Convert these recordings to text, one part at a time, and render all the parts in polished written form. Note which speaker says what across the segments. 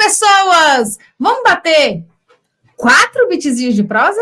Speaker 1: pessoas! Vamos bater 4 beatzinhos de prosa?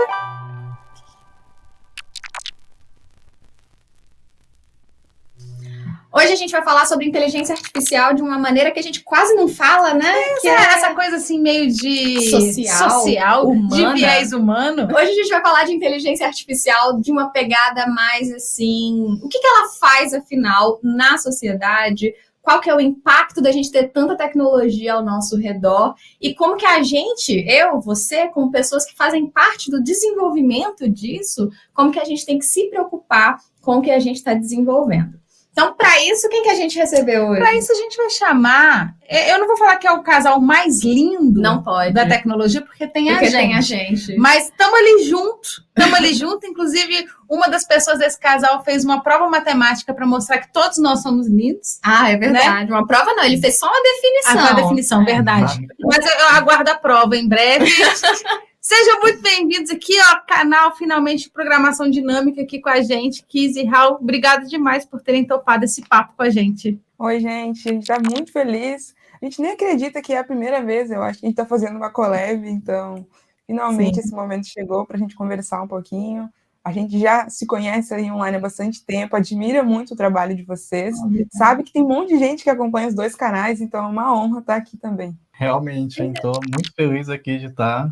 Speaker 1: Hoje a gente vai falar sobre inteligência artificial de uma maneira que a gente quase não fala, né?
Speaker 2: Que é essa coisa assim meio de
Speaker 1: social
Speaker 2: humana.
Speaker 1: De viés humano.
Speaker 2: Hoje a gente vai falar de inteligência artificial de uma pegada mais assim, o que ela faz afinal na sociedade? Qual que é o impacto da gente ter tanta tecnologia ao nosso redor e como que a gente, eu, você, como pessoas que fazem parte do desenvolvimento disso, como que a gente tem que se preocupar com o que a gente está desenvolvendo. Então, para isso, quem que a gente recebeu hoje?
Speaker 1: Para isso, a gente vai chamar... Eu não vou falar que é o casal mais lindo
Speaker 2: não pode.
Speaker 1: Da tecnologia, porque tem a
Speaker 2: gente.
Speaker 1: Mas estamos ali junto. Inclusive, uma das pessoas desse casal fez uma prova matemática para mostrar que todos nós somos lindos.
Speaker 2: Ah, é verdade. Né? Uma prova não, ele fez só uma definição.
Speaker 1: Uma definição, verdade. Mas eu aguardo a prova em breve. Sejam muito bem-vindos aqui ao canal Finalmente Programação Dinâmica aqui com a gente, Kiz e Raul. Obrigada demais por terem topado esse papo com a gente.
Speaker 3: Oi, gente. A gente está muito feliz. A gente nem acredita que é a primeira vez, eu acho que a gente está fazendo uma collab, então finalmente esse momento chegou para a gente conversar um pouquinho. A gente já se conhece aí online há bastante tempo, admira muito o trabalho de vocês, sabe que tem um monte de gente que acompanha os dois canais, então é uma honra estar aqui também.
Speaker 4: Realmente, estou muito feliz aqui de estar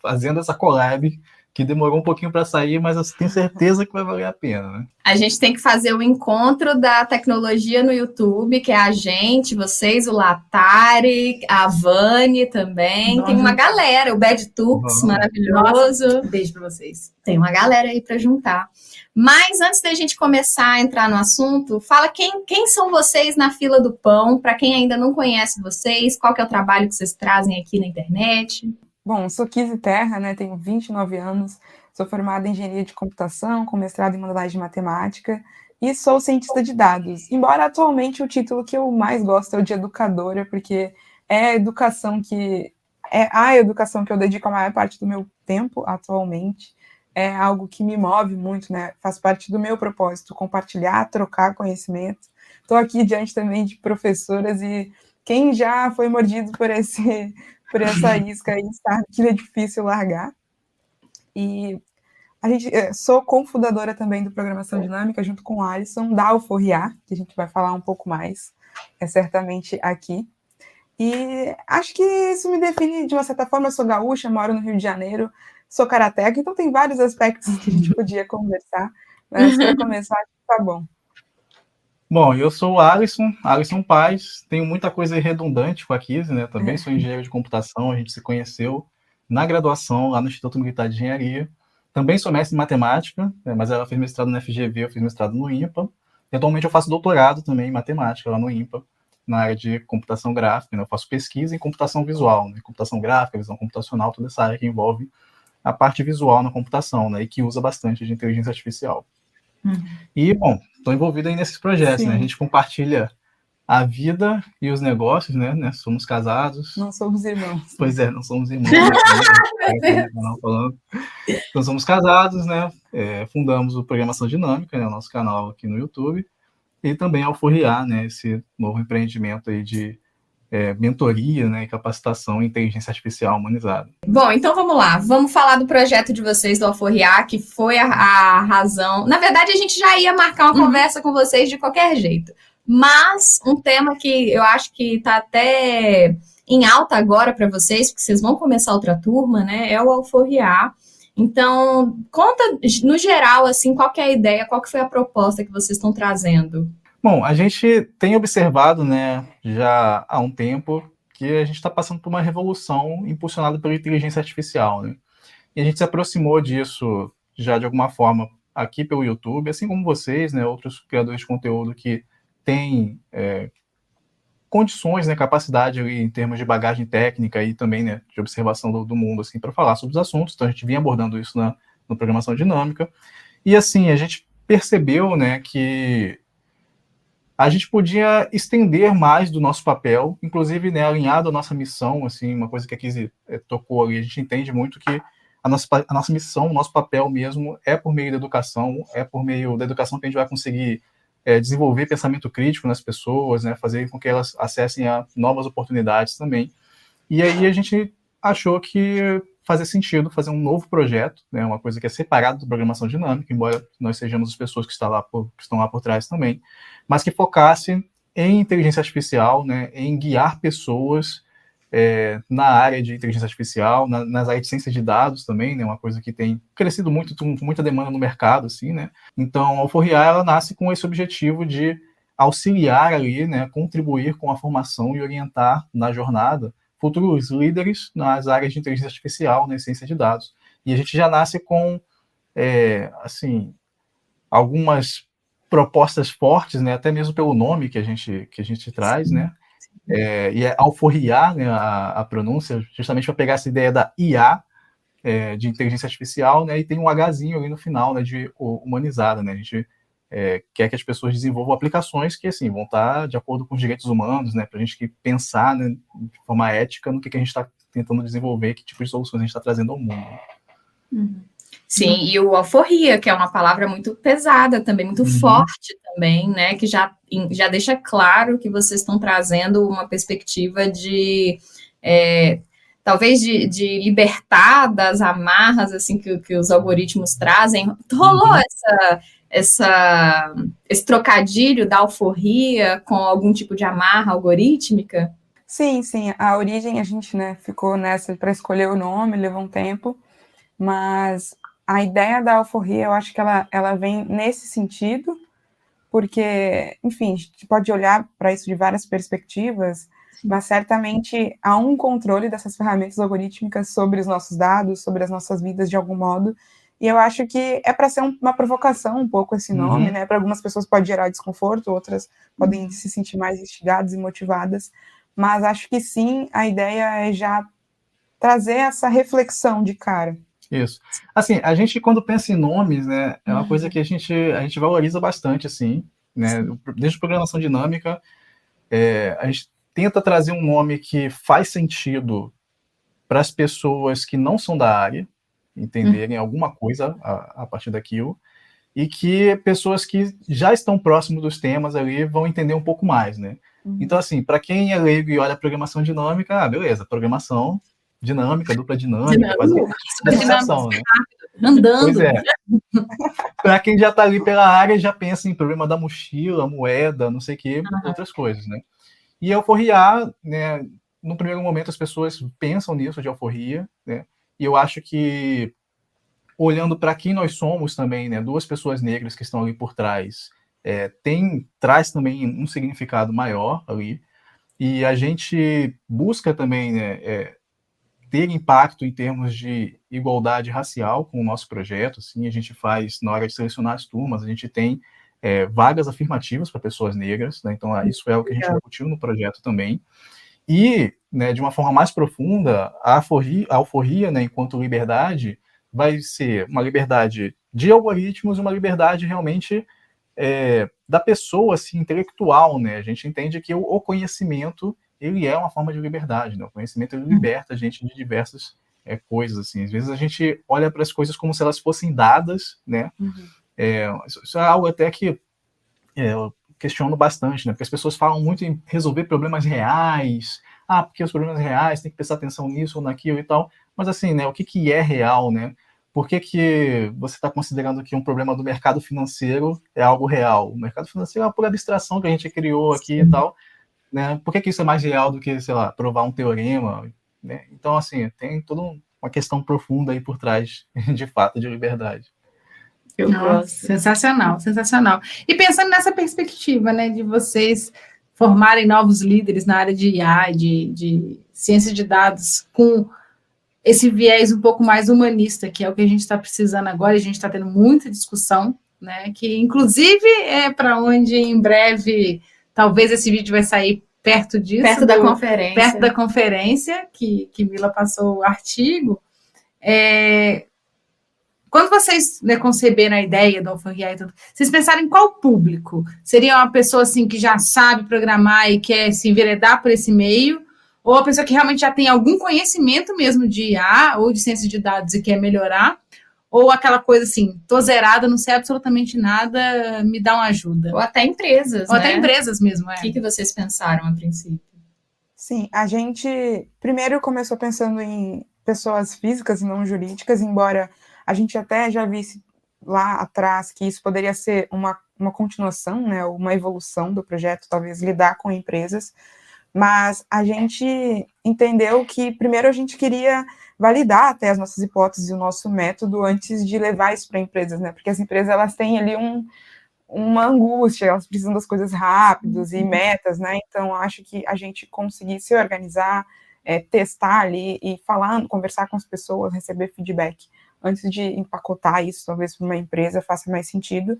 Speaker 4: fazendo essa collab, que demorou um pouquinho para sair, mas eu tenho certeza que vai valer a pena, né?
Speaker 2: A gente tem que fazer o encontro da tecnologia no YouTube, que é a gente, vocês, o Latari, a Vani também. Nossa. Tem uma galera, o Bad Tux, maravilhoso.
Speaker 1: Nossa, beijo para vocês.
Speaker 2: Tem uma galera aí para juntar. Mas antes da gente começar a entrar no assunto, fala quem são vocês na fila do pão, para quem ainda não conhece vocês, qual que é o trabalho que vocês trazem aqui na internet?
Speaker 3: Bom, sou Kiz Terra, né, tenho 29 anos, sou formada em Engenharia de Computação, com mestrado em Manualidade de Matemática, e sou cientista de dados, embora atualmente o título que eu mais gosto é o de educadora, porque é a educação que eu dedico a maior parte do meu tempo atualmente, é algo que me move muito, né, faz parte do meu propósito, compartilhar, trocar conhecimento. Estou aqui diante também de professoras e quem já foi mordido por essa isca aí, sabe que é difícil largar. E sou cofundadora também do Programação Dinâmica, junto com o Alisson, da Alforriá, que a gente vai falar um pouco mais, certamente aqui. E acho que isso me define de uma certa forma. Eu sou gaúcha, moro no Rio de Janeiro, sou karateca, então tem vários aspectos que a gente podia conversar, mas para começar, tá bom.
Speaker 4: Bom, eu sou o Alisson Paz, tenho muita coisa redundante com a Kiz, né? Também sou engenheiro de computação, a gente se conheceu na graduação lá no Instituto Militar de Engenharia. Também sou mestre em matemática, mas ela fez mestrado no FGV, eu fiz mestrado no IMPA. E atualmente eu faço doutorado também em matemática lá no IMPA, na área de computação gráfica, né? Eu faço pesquisa em computação visual, né? Computação gráfica, visão computacional, toda essa área que envolve a parte visual na computação, né? E que usa bastante de inteligência artificial. E, bom, estou envolvido aí nesses projetos, né? A gente compartilha a vida e os negócios, né? Somos casados.
Speaker 3: Não somos irmãos.
Speaker 4: Pois é, não somos irmãos. Então, somos casados, né? Fundamos o Programação Dinâmica, né? O nosso canal aqui no YouTube. E também a Alforriá, né? Esse novo empreendimento aí de mentoria, né, e capacitação em inteligência artificial humanizada.
Speaker 2: Bom, então vamos lá. Vamos falar do projeto de vocês do Alforriá, que foi a razão... Na verdade, a gente já ia marcar uma conversa com vocês de qualquer jeito. Mas um tema que eu acho que está até em alta agora para vocês, porque vocês vão começar outra turma, né, é o Alforriá. Então, conta, no geral, assim, qual que é a ideia, qual que foi a proposta que vocês estão trazendo?
Speaker 4: Bom, a gente tem observado, né, já há um tempo, que a gente está passando por uma revolução impulsionada pela inteligência artificial, né? E a gente se aproximou disso já de alguma forma aqui pelo YouTube, assim como vocês, né, outros criadores de conteúdo que têm condições, né, capacidade ali, em termos de bagagem técnica e também, né, de observação do mundo, assim, para falar sobre os assuntos. Então a gente vinha abordando isso no Programação Dinâmica. E assim, a gente percebeu, né, que a gente podia estender mais do nosso papel, inclusive, né, alinhado à nossa missão, assim, uma coisa que a Kiz tocou ali, a gente entende muito que a nossa missão, o nosso papel mesmo é por meio da educação, é por meio da educação que a gente vai conseguir desenvolver pensamento crítico nas pessoas, né, fazer com que elas acessem a novas oportunidades também. E aí a gente achou que fazia sentido fazer um novo projeto, né, uma coisa que é separado da programação dinâmica, embora nós sejamos as pessoas que estão lá por trás também, mas que focasse em inteligência artificial, né, em guiar pessoas na área de inteligência artificial, nas áreas de ciência de dados também, né, uma coisa que tem crescido muito, com muita demanda no mercado, assim, né. Então, a Alforria, ela nasce com esse objetivo de auxiliar ali, né, contribuir com a formação e orientar na jornada futuros líderes nas áreas de inteligência artificial, na ciência de dados. E a gente já nasce com, assim, algumas propostas fortes, né, até mesmo pelo nome que a gente traz, né, e é Alforria, né, a pronúncia, justamente para pegar essa ideia da IA, de inteligência artificial, né, e tem um Hzinho ali no final, né, de humanizada, né, a gente quer que as pessoas desenvolvam aplicações que, assim, vão estar de acordo com os direitos humanos, né, para a gente pensar, né, de forma ética no que a gente está tentando desenvolver, que tipo de soluções a gente está trazendo ao mundo.
Speaker 2: Sim, e o alforria, que é uma palavra muito pesada também, muito forte também, né, que já deixa claro que vocês estão trazendo uma perspectiva de, talvez, de libertar das amarras, assim, que os algoritmos trazem. Rolou esse trocadilho da alforria com algum tipo de amarra algorítmica?
Speaker 3: Sim, a origem a gente, né, ficou nessa para escolher o nome, levou um tempo, mas a ideia da alforria, eu acho que ela vem nesse sentido, porque, enfim, a gente pode olhar para isso de várias perspectivas, mas certamente há um controle dessas ferramentas algorítmicas sobre os nossos dados, sobre as nossas vidas de algum modo, e eu acho que é para ser uma provocação um pouco esse nome, né? Para algumas pessoas pode gerar desconforto, outras podem se sentir mais instigadas e motivadas, mas acho que sim, a ideia é já trazer essa reflexão de cara.
Speaker 4: Isso. Assim, a gente, quando pensa em nomes, né, é uma coisa que a gente valoriza bastante, assim, né? Desde a programação dinâmica, a gente tenta trazer um nome que faz sentido para as pessoas que não são da área entenderem alguma coisa a partir daquilo, e que pessoas que já estão próximos dos temas ali vão entender um pouco mais, né? Então, assim, para quem é leigo e olha a programação dinâmica, beleza, programação dinâmica, dupla dinâmica, faz uma associação, né?
Speaker 2: Andando.
Speaker 4: Pois é. Para quem já está ali pela área, já pensa em problema da mochila, moeda, não sei o que, outras coisas, né? E a alforria, né, no primeiro momento as pessoas pensam nisso de alforria, né? E eu acho que, olhando para quem nós somos também, né, duas pessoas negras que estão ali por trás, traz também um significado maior ali, e a gente busca também, né, ter impacto em termos de igualdade racial com o nosso projeto. Assim, a gente faz, na hora de selecionar as turmas, a gente tem vagas afirmativas para pessoas negras, né? Então isso é o que a gente discutiu no projeto também. E, né, de uma forma mais profunda, a alforria, né, enquanto liberdade, vai ser uma liberdade de algoritmos, uma liberdade realmente da pessoa, assim, intelectual, né? A gente entende que o conhecimento, ele é uma forma de liberdade, né? O conhecimento, ele liberta a gente de diversas coisas, assim. Às vezes a gente olha para as coisas como se elas fossem dadas, né? Isso é algo até que eu questiono bastante, né? Porque as pessoas falam muito em resolver problemas reais, porque os problemas reais, tem que prestar atenção nisso ou naquilo e tal, mas assim, né, o que é real, né? Por que você está considerando que um problema do mercado financeiro é algo real? O mercado financeiro é uma pura abstração que a gente criou aqui e tal, né? Por que isso é mais real do que, sei lá, provar um teorema, né? Então, assim, tem toda uma questão profunda aí por trás, de fato, de liberdade.
Speaker 1: Eu gosto. Sensacional, sensacional. E pensando nessa perspectiva, né, de vocês formarem novos líderes na área de IA, de ciência de dados, com esse viés um pouco mais humanista, que é o que a gente está precisando agora, e a gente está tendo muita discussão, né, que inclusive é para onde em breve, talvez esse vídeo vai sair perto disso.
Speaker 2: Perto da conferência.
Speaker 1: Perto da conferência, que Mila passou o artigo. Quando vocês, né, conceberam a ideia do alforria e tudo, vocês pensaram em qual público? Seria uma pessoa assim que já sabe programar e quer se enveredar por esse meio? Ou a pessoa que realmente já tem algum conhecimento mesmo de IA ou de ciência de dados e quer melhorar? Ou aquela coisa assim, tô zerada, não sei absolutamente nada, me dá uma ajuda?
Speaker 2: Ou até empresas,
Speaker 1: Ou
Speaker 2: né?
Speaker 1: até empresas mesmo,
Speaker 2: O que vocês pensaram a princípio?
Speaker 3: Sim, a gente primeiro começou pensando em pessoas físicas e não jurídicas, embora a gente até já visse lá atrás que isso poderia ser uma continuação, né, uma evolução do projeto, talvez lidar com empresas, mas a gente entendeu que primeiro a gente queria validar até as nossas hipóteses e o nosso método antes de levar isso para empresas, né, porque as empresas elas têm ali uma angústia, elas precisam das coisas rápidas e metas, né? Então, acho que a gente conseguir se organizar, testar ali e falar, conversar com as pessoas, receber feedback antes de empacotar isso, talvez para uma empresa faça mais sentido.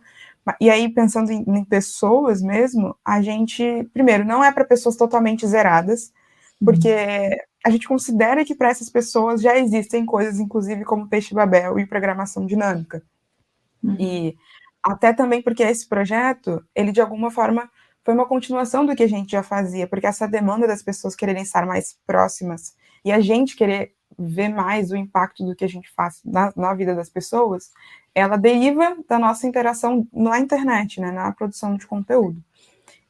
Speaker 3: E aí, pensando em pessoas mesmo, a gente, primeiro, não é para pessoas totalmente zeradas, porque a gente considera que para essas pessoas já existem coisas, inclusive como Peixe-Babel e programação dinâmica. E até também porque esse projeto, ele de alguma forma foi uma continuação do que a gente já fazia, porque essa demanda das pessoas quererem estar mais próximas e a gente querer ver mais o impacto do que a gente faz na vida das pessoas, ela deriva da nossa interação na internet, né, na produção de conteúdo.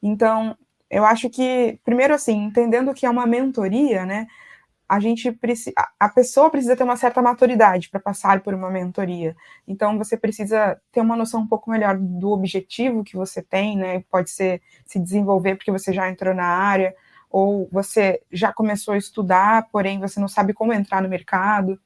Speaker 3: Então, eu acho que, primeiro assim, entendendo que é uma mentoria, né, a pessoa precisa ter uma certa maturidade para passar por uma mentoria. Então, você precisa ter uma noção um pouco melhor do objetivo que você tem, né? Pode ser se desenvolver porque você já entrou na área, ou você já começou a estudar, porém você não sabe como entrar no mercado.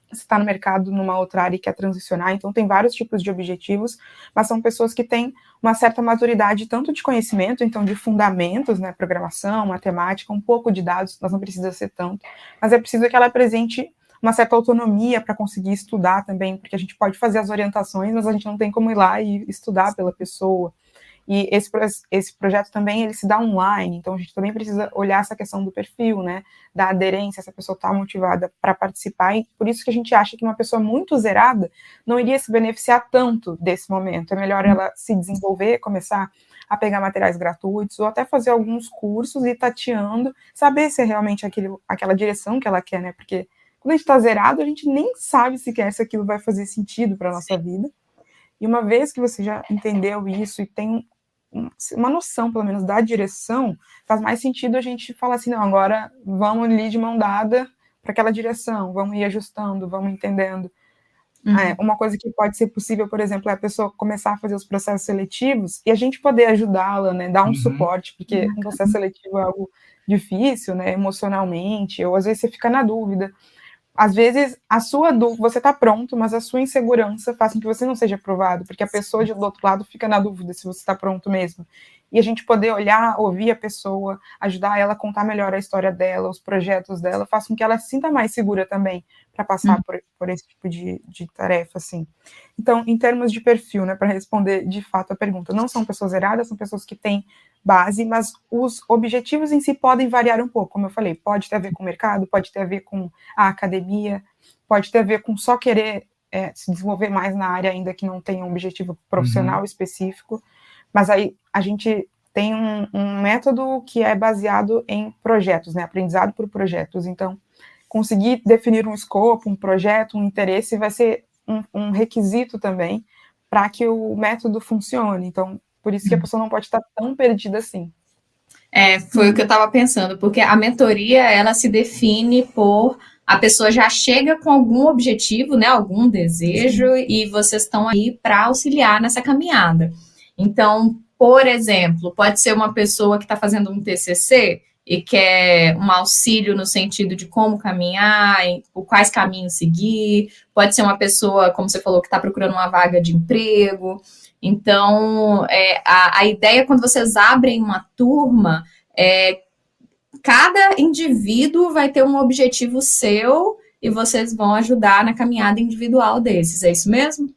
Speaker 3: Você está no mercado numa outra área e quer transicionar, então tem vários tipos de objetivos, mas são pessoas que têm uma certa maturidade, tanto de conhecimento, então de fundamentos, né, programação, matemática, um pouco de dados, mas não precisa ser tanto, mas é preciso que ela apresente uma certa autonomia para conseguir estudar também, porque a gente pode fazer as orientações, mas a gente não tem como ir lá e estudar pela pessoa. E esse projeto também, ele se dá online, então a gente também precisa olhar essa questão do perfil, né, da aderência, se a pessoa está motivada para participar, e por isso que a gente acha que uma pessoa muito zerada não iria se beneficiar tanto desse momento, é melhor ela se desenvolver, começar a pegar materiais gratuitos, ou até fazer alguns cursos e ir tateando, saber se é realmente aquela direção que ela quer, né, porque quando a gente está zerado, a gente nem sabe sequer se aquilo vai fazer sentido para a nossa vida, e uma vez que você já entendeu isso e tem uma noção, pelo menos, da direção, faz mais sentido a gente falar assim, não, agora vamos ali de mão dada para aquela direção, vamos ir ajustando, vamos entendendo. Uma coisa que pode ser possível, por exemplo, é a pessoa começar a fazer os processos seletivos e a gente poder ajudá-la, né, dar um suporte, porque um processo seletivo é algo difícil, né, emocionalmente, ou às vezes você fica na dúvida. Às vezes, você está pronto, mas a sua insegurança faz com que você não seja aprovado, porque a pessoa do outro lado fica na dúvida se você está pronto mesmo. E a gente poder olhar, ouvir a pessoa, ajudar ela a contar melhor a história dela, os projetos dela, faz com que ela se sinta mais segura também para passar por esse tipo de tarefa, assim. Então, em termos de perfil, né, para responder de fato a pergunta, não são pessoas zeradas, são pessoas que têm base, mas os objetivos em si podem variar um pouco, como eu falei, pode ter a ver com o mercado, pode ter a ver com a academia, pode ter a ver com só querer se desenvolver mais na área, ainda que não tenha um objetivo profissional específico, mas aí a gente tem um método que é baseado em projetos, né, aprendizado por projetos, então conseguir definir um escopo, um projeto, um interesse vai ser um requisito também para que o método funcione, então por isso que a pessoa não pode estar tão perdida assim.
Speaker 2: Foi o que eu estava pensando, porque a mentoria, ela se define por a pessoa já chega com algum objetivo, né, algum desejo, e vocês estão aí para auxiliar nessa caminhada. Então, por exemplo, pode ser uma pessoa que está fazendo um TCC e quer um auxílio no sentido de como caminhar, quais caminhos seguir, pode ser uma pessoa, como você falou, que está procurando uma vaga de emprego. Então, a ideia, quando vocês abrem uma turma, cada indivíduo vai ter um objetivo seu e vocês vão ajudar na caminhada individual desses, é isso mesmo?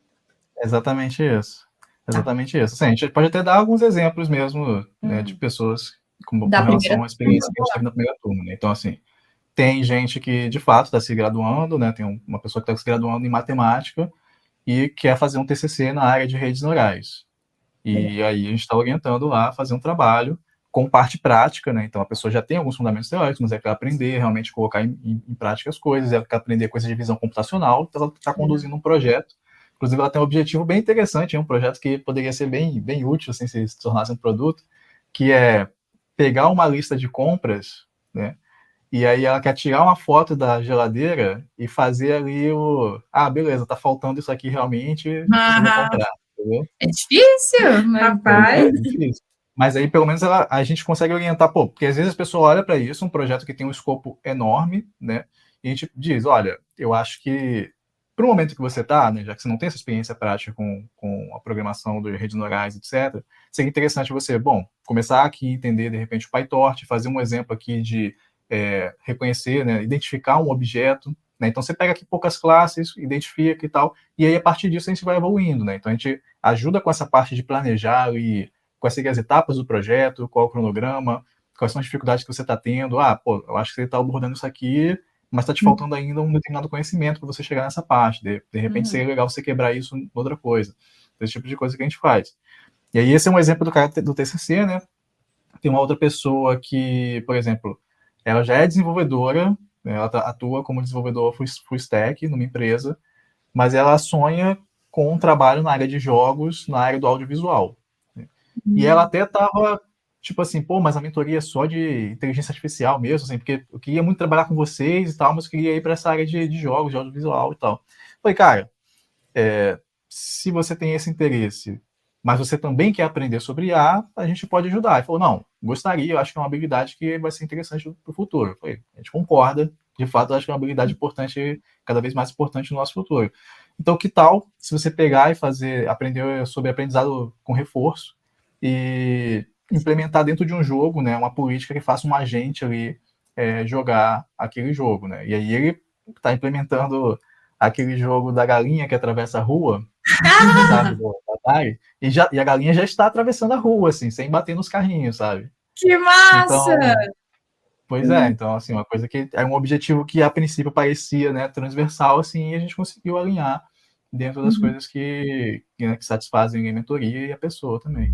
Speaker 4: Exatamente isso. Exatamente isso. Sim, a gente pode até dar alguns exemplos mesmo, né, de pessoas com relação à experiência que a gente teve na primeira turma, né? Então, assim, tem gente que, de fato, está se graduando, né? Tem uma pessoa que está se graduando em matemática e quer fazer um TCC na área de redes neurais. E aí a gente está orientando lá a fazer um trabalho com parte prática, né? Então a pessoa já tem alguns fundamentos teóricos, mas ela quer aprender, realmente colocar em prática as coisas, ela quer aprender coisas de visão computacional, então ela está conduzindo um projeto. Inclusive ela tem um objetivo bem interessante, um projeto que poderia ser bem útil, assim, se tornasse um produto, que é pegar uma lista de compras né? E aí ela quer tirar uma foto da geladeira e fazer ali beleza, tá faltando isso aqui realmente, precisa comprar, entendeu?
Speaker 2: É difícil, mas...
Speaker 1: Rapaz.
Speaker 4: É difícil. Mas aí, pelo menos, a gente consegue orientar, porque às vezes a pessoa olha para isso, um projeto que tem um escopo enorme, né? E a gente diz, olha, eu acho que para o momento que você está, né, já que você não tem essa experiência prática com a programação de redes neurais, etc., seria interessante você, começar aqui a entender, de repente, o PyTorch, fazer um exemplo aqui de reconhecer, né, identificar um objeto, né? Então, você pega aqui poucas classes, identifica e tal, e aí, a partir disso, a gente vai evoluindo, né? Então, a gente ajuda com essa parte de planejar e quais seriam as etapas do projeto, qual o cronograma, quais são as dificuldades que você está tendo. Eu acho que você está abordando isso aqui, mas está te faltando ainda um determinado conhecimento para você chegar nessa parte. De repente, seria legal você quebrar isso em outra coisa. Esse tipo de coisa que a gente faz. E aí, esse é um exemplo do cara do TCC, né? Tem uma outra pessoa que, por exemplo, ela já é desenvolvedora, né? Ela atua como desenvolvedora full stack numa empresa, mas ela sonha com um trabalho na área de jogos, na área do audiovisual. E ela até tava, tipo assim, mas a mentoria é só de inteligência artificial mesmo, assim, porque eu queria muito trabalhar com vocês e tal, mas eu queria ir para essa área de jogos, de audiovisual e tal. Falei, cara, se você tem esse interesse, mas você também quer aprender sobre IA, a gente pode ajudar. Ele falou, não, gostaria, eu acho que é uma habilidade que vai ser interessante para o futuro. Eu falei, a gente concorda, de fato, eu acho que é uma habilidade importante, cada vez mais importante no nosso futuro. Então, que tal se você pegar e aprender sobre aprendizado com reforço e implementar dentro de um jogo, né, uma política que faça um agente ali jogar aquele jogo, né? E aí ele está implementando aquele jogo da galinha que atravessa a rua, sabe, do Atari, e a galinha já está atravessando a rua, assim, sem bater nos carrinhos, sabe?
Speaker 2: Que massa!
Speaker 4: Então, pois então, assim, uma coisa que é um objetivo que, a princípio, parecia, né, transversal, assim, e a gente conseguiu alinhar dentro das coisas que satisfazem a mentoria e a pessoa também.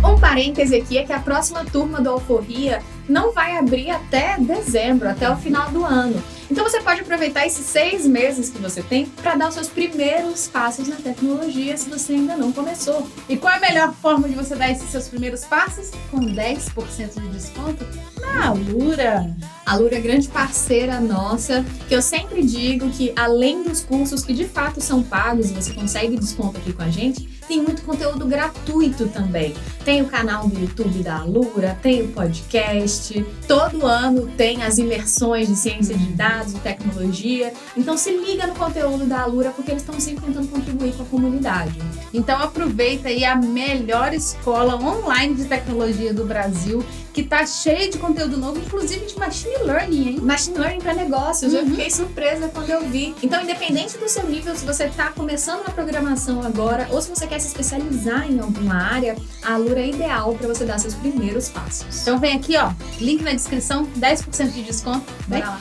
Speaker 2: Um parêntese aqui é que a próxima turma do Alforria não vai abrir até dezembro, até o final do ano. Então você pode aproveitar esses 6 meses que você tem para dar os seus primeiros passos na tecnologia, se você ainda não começou.
Speaker 1: E qual é a melhor forma de você dar esses seus primeiros passos? Com 10% de desconto na Alura.
Speaker 2: A Alura é grande parceira nossa, que eu sempre digo que além dos cursos que de fato são pagos e você consegue desconto aqui com a gente, tem muito conteúdo gratuito também. Tem o canal do YouTube da Alura, tem o podcast, todo ano tem as imersões de ciência de dados e tecnologia. Então se liga no conteúdo da Alura, porque eles estão sempre tentando contribuir com a comunidade.
Speaker 1: Então aproveita aí a melhor escola online de tecnologia do Brasil, que tá cheia de conteúdo novo, inclusive de machine learning, hein?
Speaker 2: Machine learning para negócios, eu fiquei surpresa quando eu vi. Então, independente do seu nível, se você está começando na programação agora, ou se você quer se especializar em alguma área, a Alura é ideal para você dar seus primeiros passos.
Speaker 1: Então vem aqui, ó, link na descrição, 10% de desconto. Vem lá.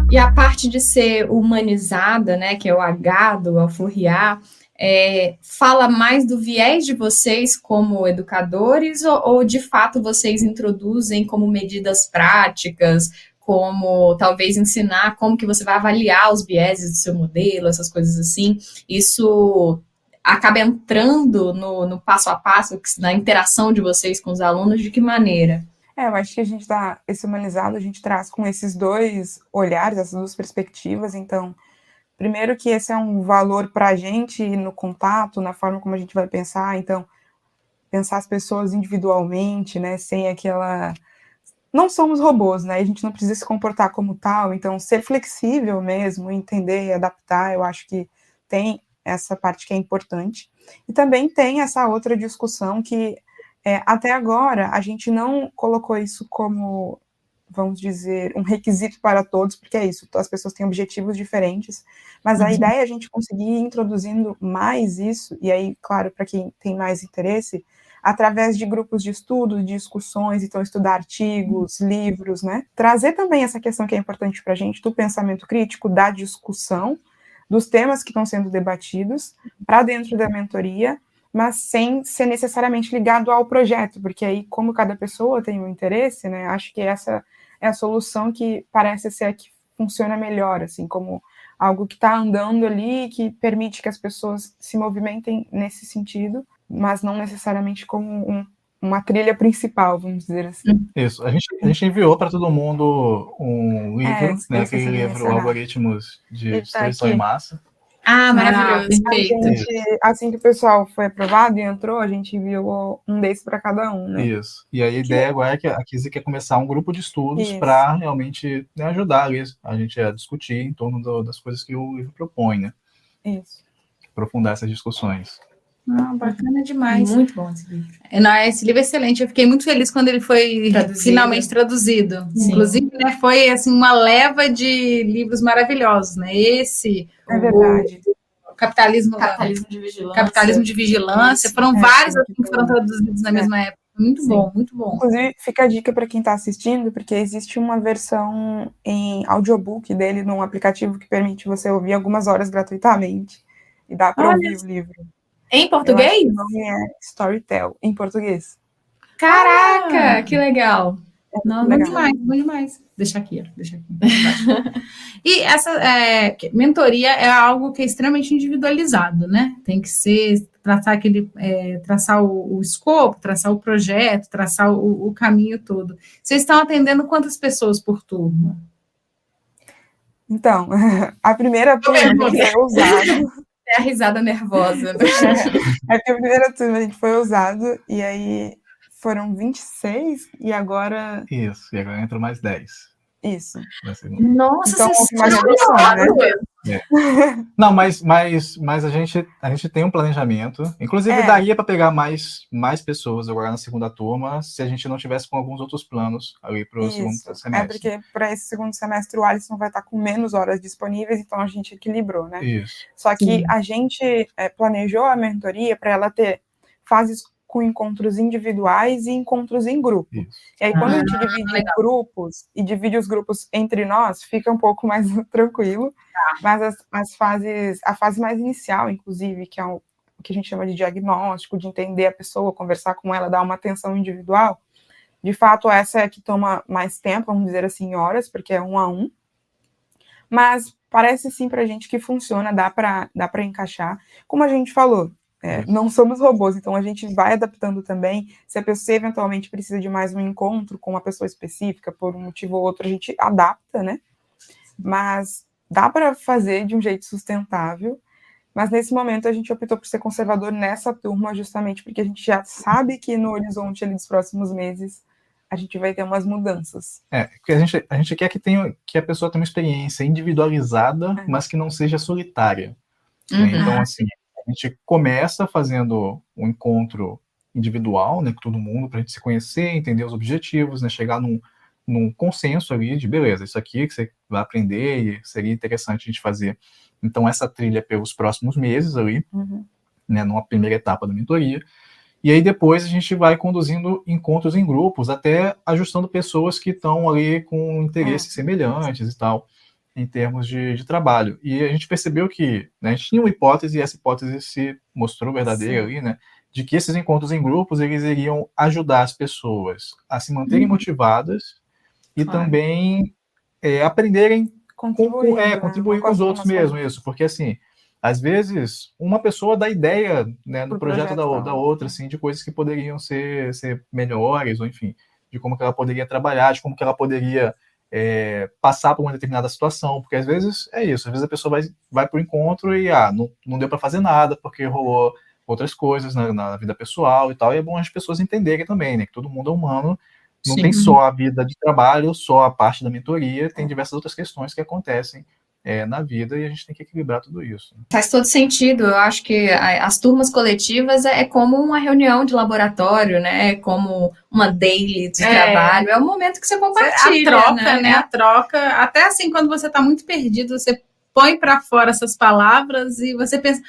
Speaker 2: E a parte de ser humanizada, né, que é o H do Alforria, fala mais do viés de vocês como educadores ou de fato vocês introduzem como medidas práticas, como talvez ensinar como que você vai avaliar os vieses do seu modelo, essas coisas assim? Isso acaba entrando no passo a passo, na interação de vocês com os alunos, de que maneira?
Speaker 3: Eu acho que a gente dá esse humanizado, a gente traz com esses dois olhares, essas duas perspectivas. Então, primeiro que esse é um valor para a gente no contato, na forma como a gente vai pensar. Então, pensar as pessoas individualmente, né, sem aquela... Não somos robôs, né, a gente não precisa se comportar como tal. Então, ser flexível mesmo, entender e adaptar, eu acho que tem essa parte que é importante. E também tem essa outra discussão que, até agora, a gente não colocou isso como, vamos dizer, um requisito para todos, porque é isso, as pessoas têm objetivos diferentes, mas a ideia é a gente conseguir ir introduzindo mais isso, e aí, claro, para quem tem mais interesse, através de grupos de estudo, de discussões, então estudar artigos, livros, né? Trazer também essa questão que é importante para a gente, do pensamento crítico, da discussão, dos temas que estão sendo debatidos, para dentro da mentoria, mas sem ser necessariamente ligado ao projeto, porque aí, como cada pessoa tem um interesse, né, acho que essa é a solução que parece ser a que funciona melhor, assim, como algo que está andando ali, que permite que as pessoas se movimentem nesse sentido, mas não necessariamente como uma trilha principal, vamos dizer assim.
Speaker 4: Isso. A gente enviou para todo mundo um livro, né?
Speaker 3: esqueci
Speaker 4: Aquele
Speaker 3: de
Speaker 4: livro
Speaker 3: mencionar.
Speaker 4: Algoritmos de
Speaker 3: Ele tá
Speaker 4: Distribuição em
Speaker 3: aqui.
Speaker 4: Massa.
Speaker 2: Ah, maravilhoso.
Speaker 3: A
Speaker 1: Perfeito.
Speaker 3: gente, assim que o pessoal foi aprovado e entrou, a gente enviou um desses para cada um, né?
Speaker 4: Isso. E aí a ideia agora é que a Kizzy quer começar um grupo de estudos
Speaker 3: Isso.
Speaker 4: para realmente, né, ajudar ali a gente a discutir em torno das coisas que o livro propõe, né?
Speaker 3: Isso.
Speaker 4: Aprofundar essas discussões.
Speaker 1: Ah, bacana demais.
Speaker 2: Muito bom esse livro.
Speaker 1: Não, esse livro é excelente. Eu fiquei muito feliz quando ele foi
Speaker 2: Traduzido.
Speaker 1: finalmente traduzido.
Speaker 2: Sim.
Speaker 1: Inclusive, né, foi assim uma leva de livros maravilhosos, né? Esse,
Speaker 3: É verdade.
Speaker 1: o Capitalismo
Speaker 2: de Vigilância.
Speaker 1: Capitalismo de Vigilância,
Speaker 2: Isso.
Speaker 1: foram
Speaker 3: É,
Speaker 1: vários
Speaker 3: sim,
Speaker 1: assim, que foram traduzidos na mesma época. Muito
Speaker 2: Sim.
Speaker 1: bom, muito bom.
Speaker 3: Inclusive, fica a dica para quem está assistindo, porque existe uma versão em audiobook dele num aplicativo que permite você ouvir algumas horas gratuitamente. E dá para ouvir o livro.
Speaker 2: Em
Speaker 3: Eu acho
Speaker 2: português?
Speaker 3: que o nome é Storytel, em português.
Speaker 2: Caraca, que legal. Não,
Speaker 1: Bom
Speaker 3: legal.
Speaker 1: demais, bom demais. Deixa aqui, ó. Deixa aqui. E essa mentoria é algo que é extremamente individualizado, né? Tem que ser, traçar o escopo, traçar o projeto, traçar o caminho todo. Vocês estão atendendo quantas pessoas por turma?
Speaker 3: Então, a primeira turma a gente foi ousado.
Speaker 2: É a risada nervosa. Né?
Speaker 3: É que a primeira turma a gente foi ousado, e aí foram 26, e agora.
Speaker 4: Isso. E agora entra mais 10.
Speaker 3: Isso.
Speaker 2: Nossa,
Speaker 3: Então,
Speaker 2: vocês
Speaker 3: houve uma redução, né?
Speaker 4: Não, mas a gente tem um planejamento. Inclusive, daria para pegar mais pessoas agora na segunda turma, se a gente não tivesse com alguns outros planos ali para o segundo semestre.
Speaker 3: É porque para esse segundo semestre o Alisson vai estar com menos horas disponíveis, então a gente equilibrou, né?
Speaker 4: Isso.
Speaker 3: Só que a gente planejou a mentoria para ela ter fases com encontros individuais e encontros em grupo.
Speaker 4: Isso.
Speaker 3: E aí, quando a gente divide em grupos e divide os grupos entre nós, fica um pouco mais tranquilo. Mas a fase mais inicial, inclusive, que é o que a gente chama de diagnóstico, de entender a pessoa, conversar com ela, dar uma atenção individual, de fato, essa é a que toma mais tempo, vamos dizer assim, horas, porque é 1 a 1. Mas parece sim pra gente que funciona, dá pra encaixar. Como a gente falou, não somos robôs, então a gente vai adaptando também. Se a pessoa eventualmente precisa de mais um encontro com uma pessoa específica, por um motivo ou outro, a gente adapta, né? Mas dá para fazer de um jeito sustentável. Mas nesse momento a gente optou por ser conservador nessa turma, justamente porque a gente já sabe que no horizonte ali dos próximos meses a gente vai ter umas mudanças.
Speaker 4: Porque a gente quer que a pessoa tenha uma experiência individualizada, mas que não seja solitária. Então, assim, a gente começa fazendo um encontro individual, né, com todo mundo, para a gente se conhecer, entender os objetivos, né, chegar num consenso ali de, beleza, isso aqui que você vai aprender e seria interessante a gente fazer. Então, essa trilha pelos próximos meses ali, né, numa primeira etapa da mentoria. E aí, depois, a gente vai conduzindo encontros em grupos, até ajustando pessoas que estão ali com interesses semelhantes e tal, em termos de trabalho. E a gente percebeu que, né, a gente tinha uma hipótese, e essa hipótese se mostrou verdadeira ali, né, de que esses encontros em grupos, eles iriam ajudar as pessoas a se manterem motivadas e também aprenderem contribuir com os outros mesmo, isso, porque assim, às vezes, uma pessoa dá ideia, né, no projeto da outra, assim, de coisas que poderiam ser melhores, ou enfim, de como que ela poderia trabalhar, de como que ela poderia passar por uma determinada situação, porque às vezes é isso, às vezes a pessoa vai para o encontro e não deu para fazer nada, porque rolou outras coisas na vida pessoal e tal, e é bom as pessoas entenderem também, né, que todo mundo é humano, não tem só a vida de trabalho, só a parte da mentoria, tem diversas outras questões que acontecem na vida e a gente tem que equilibrar tudo isso.
Speaker 2: Faz todo sentido. Eu acho que as turmas coletivas é como uma reunião de laboratório, né? É como uma daily de trabalho. É o momento que você compartilha.
Speaker 1: A troca, né? A troca. Até assim, quando você está muito perdido, você põe para fora essas palavras e você pensa,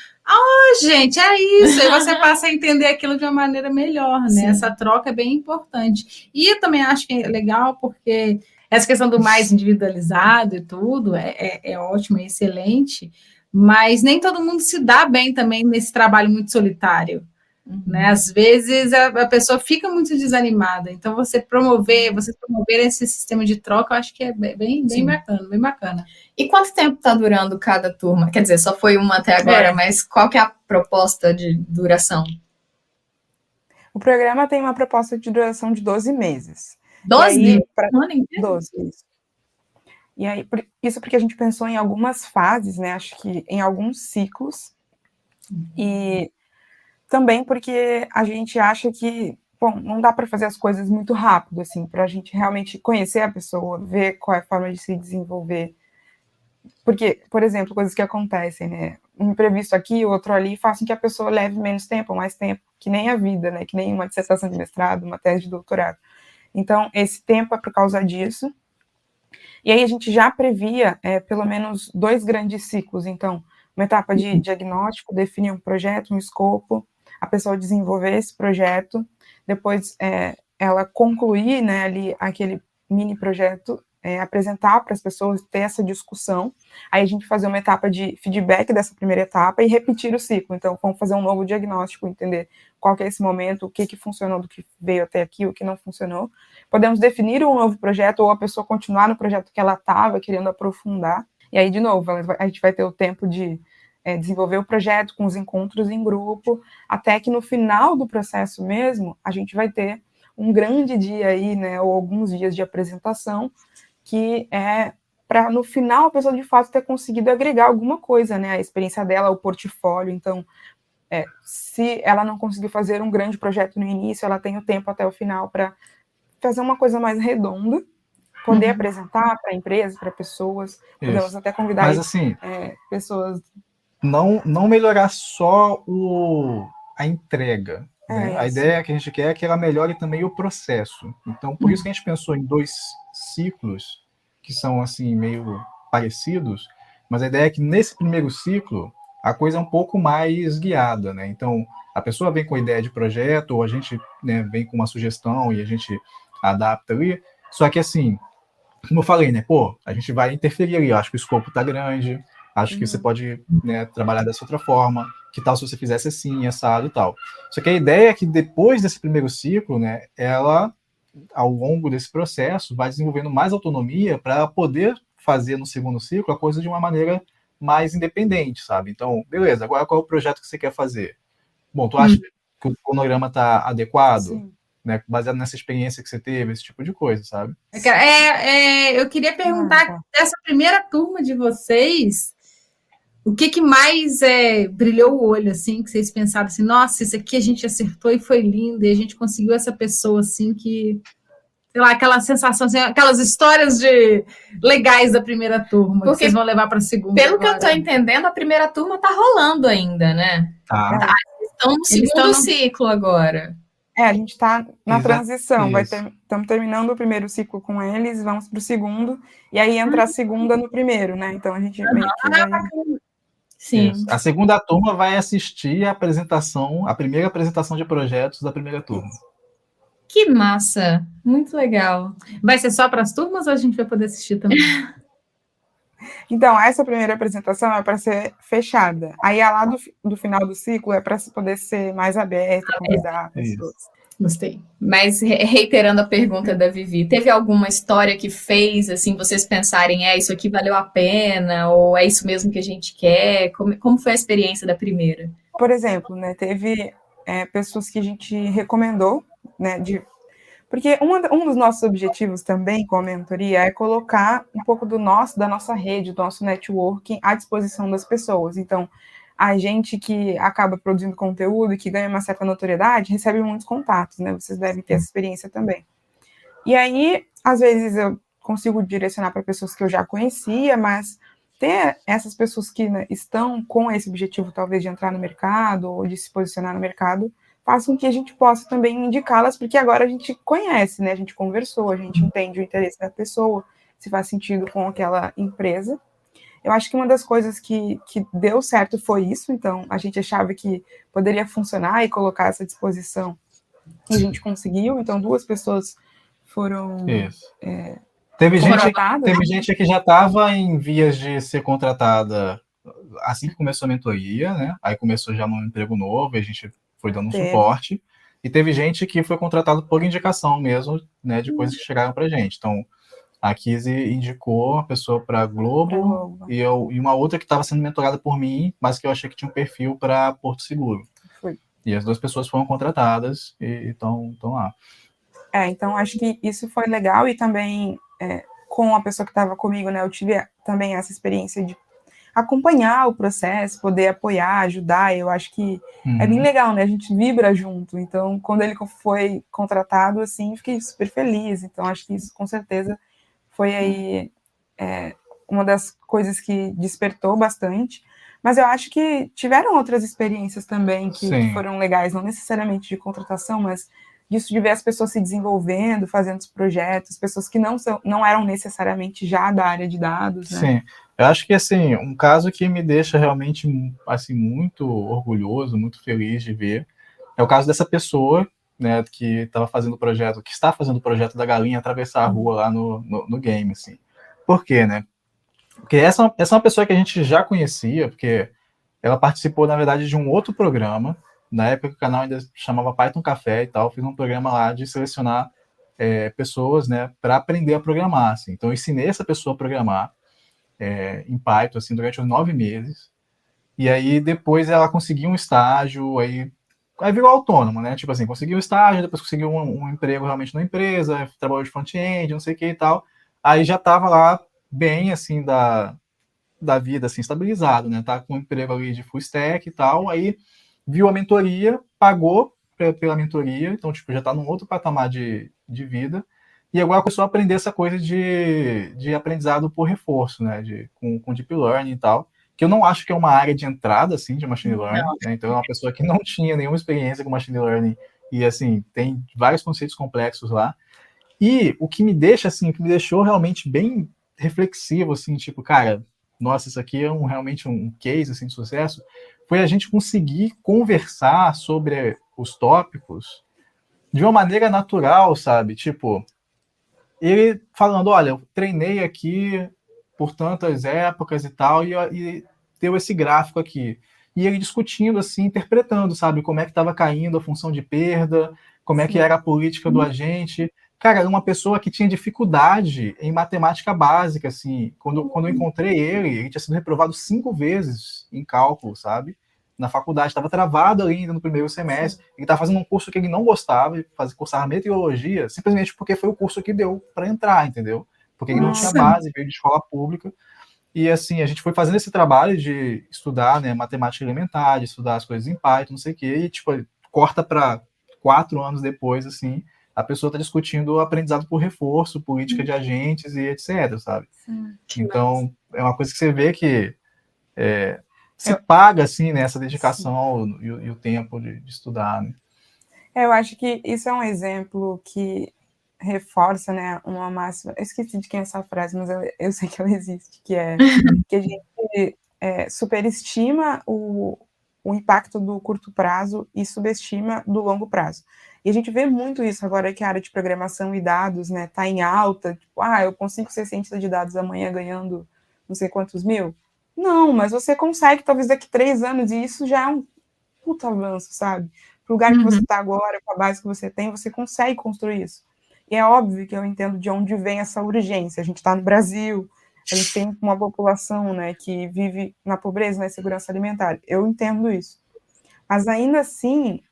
Speaker 1: gente, é isso. Aí você passa a entender aquilo de uma maneira melhor, né? Sim. Essa troca é bem importante. E eu também acho que é legal porque essa questão do mais individualizado e tudo é ótimo, é excelente, mas nem todo mundo se dá bem também nesse trabalho muito solitário. Né? Às vezes a pessoa fica muito desanimada, então você promover esse sistema de troca, eu acho que é bem bacana, bem bacana.
Speaker 2: E quanto tempo está durando cada turma? Quer dizer, só foi uma até agora, mas qual que é a proposta de duração?
Speaker 3: O programa tem uma proposta de duração de 12 meses.
Speaker 2: 12?
Speaker 3: 12, isso. E aí, isso porque a gente pensou em algumas fases, né? Acho que em alguns ciclos. E também porque a gente acha que, bom, não dá para fazer as coisas muito rápido, assim, para a gente realmente conhecer a pessoa, ver qual é a forma de se desenvolver. Porque, por exemplo, coisas que acontecem, né? Um imprevisto aqui, outro ali, faz com que a pessoa leve menos tempo, mais tempo, que nem a vida, né? Que nem uma dissertação de mestrado, uma tese de doutorado. Então, esse tempo é por causa disso. E aí a gente já previa pelo menos 2 grandes ciclos. Então, uma etapa de diagnóstico, definir um projeto, um escopo, a pessoa desenvolver esse projeto, depois ela concluir, né, ali aquele mini projeto, apresentar para as pessoas, ter essa discussão. Aí a gente fazer uma etapa de feedback dessa primeira etapa e repetir o ciclo. Então, vamos fazer um novo diagnóstico, entender qual que é esse momento, o que funcionou do que veio até aqui, o que não funcionou. Podemos definir um novo projeto ou a pessoa continuar no projeto que ela estava querendo aprofundar. E aí, de novo, a gente vai ter o tempo de desenvolver o projeto com os encontros em grupo, até que no final do processo mesmo, a gente vai ter um grande dia aí, né, ou alguns dias de apresentação, que é para no final a pessoa de fato ter conseguido agregar alguma coisa, né, a experiência dela, o portfólio. Então, se ela não conseguiu fazer um grande projeto no início, ela tem o tempo até o final para fazer uma coisa mais redonda, poder apresentar para empresas, para pessoas, podemos até convidar
Speaker 4: Mas, assim,
Speaker 3: pessoas...
Speaker 4: Não melhorar só a entrega, né? A ideia que a gente quer é que ela melhore também o processo. Então, por isso que a gente pensou em 2 ciclos que são, assim, meio parecidos, mas a ideia é que nesse primeiro ciclo a coisa é um pouco mais guiada, né? Então, a pessoa vem com a ideia de projeto, ou a gente, né, vem com uma sugestão e a gente adapta ali. Só que, assim, como eu falei, né? Pô, a gente vai interferir ali. Eu acho que o escopo tá grande, acho que você pode, né, trabalhar dessa outra forma. Que tal se você fizesse assim, assado e tal. Só que a ideia é que depois desse primeiro ciclo, né, ela, ao longo desse processo, vai desenvolvendo mais autonomia para poder fazer no segundo ciclo a coisa de uma maneira mais independente, sabe? Então, beleza, agora qual é o projeto que você quer fazer? Bom, tu acha que o cronograma está adequado?
Speaker 3: Sim.
Speaker 4: Né, baseado nessa experiência que você teve, esse tipo de coisa, sabe?
Speaker 1: Eu queria perguntar dessa primeira turma de vocês, o que mais brilhou o olho, assim, que vocês pensaram assim, nossa, isso aqui a gente acertou e foi lindo, e a gente conseguiu essa pessoa, assim, que, sei lá, aquela sensação, assim, aquelas histórias legais da primeira turma, que vocês vão levar para a segunda.
Speaker 2: Pelo agora. Que eu estou entendendo, a primeira turma está rolando ainda, né?
Speaker 4: Tá.
Speaker 2: Estão no segundo ciclo agora.
Speaker 3: A gente está na transição, estamos terminando o primeiro ciclo com eles, vamos para o segundo, e aí entra a segunda no primeiro, né? Então a gente meio que vai...
Speaker 2: Sim.
Speaker 4: Isso. A segunda turma vai assistir a primeira apresentação de projetos da primeira turma.
Speaker 2: Que massa! Muito legal.
Speaker 1: Vai ser só para as turmas ou a gente vai poder assistir também?
Speaker 3: Então, essa primeira apresentação é para ser fechada. Aí, a lá do final do ciclo, é para poder ser mais aberta, convidar pessoas.
Speaker 2: Gostei. Mas, reiterando a pergunta da Vivi, teve alguma história que fez, assim, vocês pensarem, isso aqui valeu a pena, ou é isso mesmo que a gente quer? Como foi a experiência da primeira?
Speaker 3: Por exemplo, né, teve pessoas que a gente recomendou, né, porque um dos nossos objetivos também com a mentoria é colocar um pouco da nossa rede, do nosso networking à disposição das pessoas. Então, a gente que acaba produzindo conteúdo e que ganha uma certa notoriedade, recebe muitos contatos, né? Vocês devem ter essa experiência também. E aí, às vezes, eu consigo direcionar para pessoas que eu já conhecia, mas ter essas pessoas que, né, estão com esse objetivo, talvez, de entrar no mercado ou de se posicionar no mercado, faz com que a gente possa também indicá-las, porque agora a gente conhece, né? A gente conversou, a gente entende o interesse da pessoa, se faz sentido com aquela empresa. Eu acho que uma das coisas que deu certo foi isso, então a gente achava que poderia funcionar e colocar essa disposição, e a gente conseguiu, então 2 pessoas foram
Speaker 4: Teve gente que já estava em vias de ser contratada assim que começou a mentoria, né? Aí começou já num emprego novo, e a gente foi dando um suporte, e teve gente que foi contratado por indicação mesmo, né, de coisas que chegaram pra gente. Então, a Kizzy indicou uma pessoa para Globo e uma outra que estava sendo mentorada por mim, mas que eu achei que tinha um perfil para Porto Seguro. E as 2 pessoas foram contratadas e estão lá.
Speaker 3: Então acho que isso foi legal, e também com a pessoa que estava comigo, né, eu tive também essa experiência de acompanhar o processo, poder apoiar, ajudar. Eu acho que é bem legal, né? A gente vibra junto. Então, quando ele foi contratado, assim, fiquei super feliz. Então, acho que isso, com certeza, foi aí uma das coisas que despertou bastante. Mas eu acho que tiveram outras experiências também que foram legais, não necessariamente de contratação, mas disso de ver as pessoas se desenvolvendo, fazendo os projetos, pessoas que não eram necessariamente já da área de dados, né?
Speaker 4: Sim, eu acho que, assim, um caso que me deixa realmente, assim, muito orgulhoso, muito feliz de ver, é o caso dessa pessoa, né, que está fazendo o projeto da galinha atravessar a rua lá no game, assim. Por quê, né? Porque essa é uma pessoa que a gente já conhecia, porque ela participou, na verdade, de um outro programa, na época que o canal ainda chamava Python Café e tal, fiz um programa lá de selecionar pessoas, né, para aprender a programar, assim. Então, eu ensinei essa pessoa a programar em Python, assim, durante os 9 meses, e aí depois ela conseguiu um estágio, aí virou autônoma, né, tipo assim, conseguiu um estágio, depois conseguiu um emprego realmente na empresa, trabalhou de front-end, não sei o que e tal, aí já estava lá bem, assim, da vida, assim, estabilizado, né, tá com um emprego ali de full stack e tal, aí viu a mentoria, pagou pela mentoria, então, tipo, já tá num outro patamar de vida, e agora começou a aprender essa coisa de aprendizado por reforço, né, com deep learning e tal, que eu não acho que é uma área de entrada, assim, de machine learning, né, então é uma pessoa que não tinha nenhuma experiência com machine learning, e, assim, tem vários conceitos complexos lá, e o que me deixa, assim, o que me deixou realmente bem reflexivo, assim, tipo, cara, nossa, isso aqui é realmente um case, assim, de sucesso, foi a gente conseguir conversar sobre os tópicos de uma maneira natural, sabe? Tipo, ele falando, olha, eu treinei aqui por tantas épocas e tal, e deu esse gráfico aqui. E ele discutindo, assim, interpretando, sabe? Como é que estava caindo a função de perda, como é que era a política do agente. Cara, era uma pessoa que tinha dificuldade em matemática básica, assim. Quando eu encontrei ele tinha sido reprovado 5 vezes em cálculo, sabe? Na faculdade, estava travado ainda no primeiro semestre. Ele estava fazendo um curso que ele não gostava, cursava meteorologia, simplesmente porque foi o curso que deu para entrar, entendeu? Porque ele não tinha base, veio de escola pública. E assim, a gente foi fazendo esse trabalho de estudar, né, matemática elementar, de estudar as coisas em Python, não sei o quê, e tipo, corta para 4 anos depois, assim, a pessoa está discutindo o aprendizado por reforço, política de agentes e etc, sabe? Então, é uma coisa que você vê que se paga, assim, né, essa dedicação e o tempo de estudar, né?
Speaker 3: Eu acho que isso é um exemplo que reforça, né, uma máxima. Eu esqueci de quem é essa frase, mas eu sei que ela existe, que é que a gente superestima o impacto do curto prazo e subestima do longo prazo. E a gente vê muito isso agora que a área de programação e dados, né, tá em alta. Tipo, eu consigo ser cientista de dados amanhã ganhando não sei quantos mil. Não, mas você consegue talvez daqui 3 anos, e isso já é um puta avanço, sabe? Pro lugar que você está agora, com a base que você tem, você consegue construir isso. E é óbvio que eu entendo de onde vem essa urgência. A gente está no Brasil, a gente tem uma população, né, que vive na pobreza, na insegurança alimentar. Eu entendo isso. Mas ainda assim,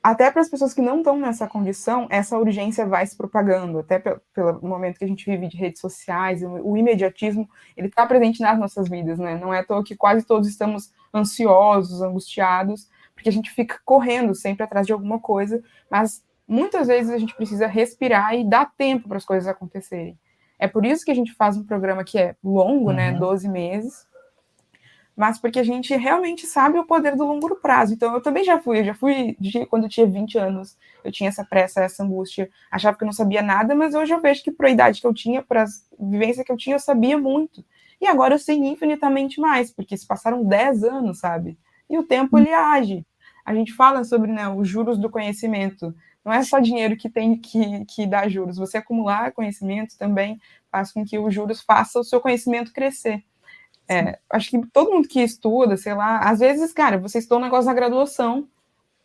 Speaker 3: até para as pessoas que não estão nessa condição, essa urgência vai se propagando, até pelo momento que a gente vive de redes sociais, o imediatismo, ele está presente nas nossas vidas, né? Não é à toa que quase todos estamos ansiosos, angustiados, porque a gente fica correndo sempre atrás de alguma coisa, mas muitas vezes a gente precisa respirar e dar tempo para as coisas acontecerem. É por isso que a gente faz um programa que é longo, né? 12 meses, mas porque a gente realmente sabe o poder do longo prazo. Então, eu também já fui quando eu tinha 20 anos, eu tinha essa pressa, essa angústia, achava que eu não sabia nada, mas hoje eu vejo que para a idade que eu tinha, para a vivência que eu tinha, eu sabia muito. E agora eu sei infinitamente mais, porque se passaram 10 anos, sabe? E o tempo, ele age. A gente fala sobre, né, os juros do conhecimento. Não é só dinheiro que tem que dar juros. Você acumular conhecimento também faz com que os juros façam o seu conhecimento crescer. Acho que todo mundo que estuda, sei lá, às vezes, cara, você estuda um negócio na graduação,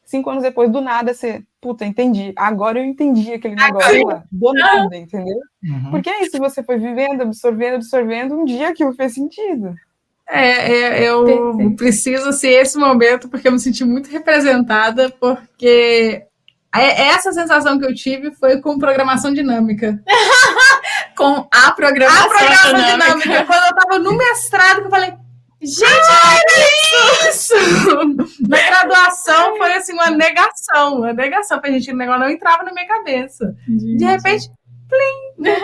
Speaker 3: 5 anos depois, do nada, você, entendi. Agora eu entendi aquele negócio lá, do nada, entendeu? Porque é isso, você foi vivendo, absorvendo, um dia aquilo fez sentido.
Speaker 1: Eu preciso ser esse momento, porque eu me senti muito representada, porque essa sensação que eu tive foi com programação dinâmica.
Speaker 2: Com a programação dinâmica.
Speaker 1: Quando eu estava no mestrado, que eu falei, gente, é isso! Na graduação foi assim, uma negação, pra gente, o negócio não entrava na minha cabeça. De repente, plim!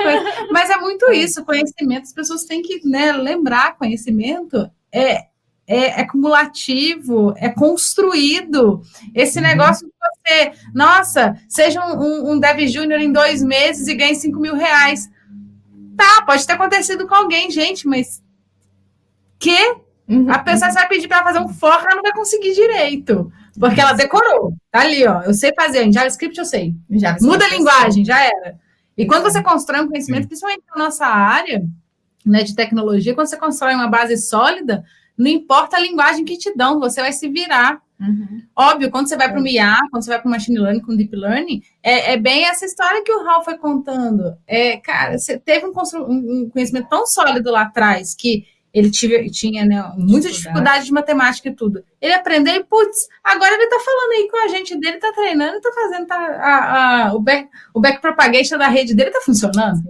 Speaker 1: Mas é muito isso, conhecimento, as pessoas têm que, né, lembrar, conhecimento é cumulativo, é construído. Esse negócio de você, nossa, seja um Dev Júnior em 2 meses e ganhe R$5.000. Tá, pode ter acontecido com alguém, gente, mas a pessoa vai pedir para fazer um for, ela não vai conseguir direito, porque ela decorou. Tá ali, ó, eu sei fazer, em JavaScript eu sei. Muda a linguagem, já era. E quando você constrói um conhecimento, principalmente na nossa área, né, de tecnologia, quando você constrói uma base sólida, não importa a linguagem que te dão, você vai se virar. Óbvio, quando você vai para o IA, quando você vai para o Machine Learning, com Deep Learning, é bem essa história que o Raul foi contando. Cara, você teve um conhecimento tão sólido lá atrás, que ele tinha, né, muita dificuldade de matemática e tudo. Ele aprendeu e, putz, agora ele está falando aí com a gente dele, está treinando, está fazendo o back propagation da rede dele está funcionando.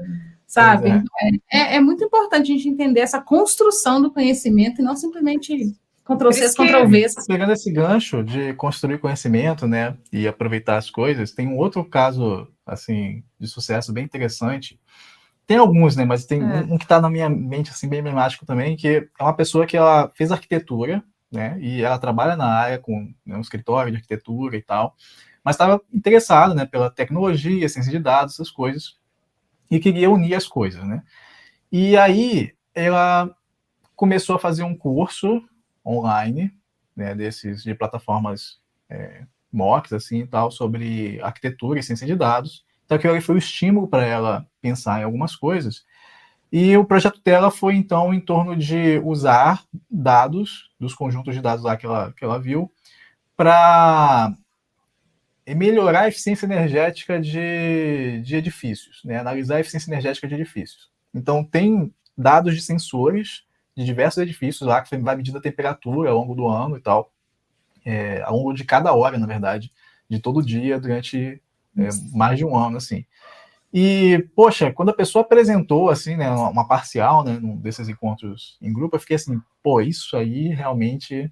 Speaker 1: Sabe? É muito importante a gente entender essa construção do conhecimento e não simplesmente Ctrl+C, Ctrl+V.
Speaker 4: Pegando esse gancho de construir conhecimento, né, e aproveitar as coisas, tem um outro caso, assim, de sucesso bem interessante. Tem alguns, né, mas tem um que está na minha mente, assim, bem emblemático também, que é uma pessoa que ela fez arquitetura, né, e ela trabalha na área com, né, um escritório de arquitetura e tal, mas estava interessada, né, pela tecnologia, ciência de dados, essas coisas, e queria unir as coisas, né? E aí ela começou a fazer um curso online, né, desses de plataformas mocks, assim, e tal, sobre arquitetura e ciência de dados. Então aquilo ali foi o estímulo para ela pensar em algumas coisas. E o projeto dela foi, então, em torno de usar dados, dos conjuntos de dados lá que ela viu, para melhorar a eficiência energética de edifícios, né? Analisar a eficiência energética de edifícios. Então, tem dados de sensores de diversos edifícios lá, que vai medindo a temperatura ao longo do ano e tal, ao longo de cada hora, na verdade, de todo dia, durante mais de um ano, assim. E, poxa, quando a pessoa apresentou, assim, né, uma parcial, né, num desses encontros em grupo, eu fiquei assim, pô, isso aí realmente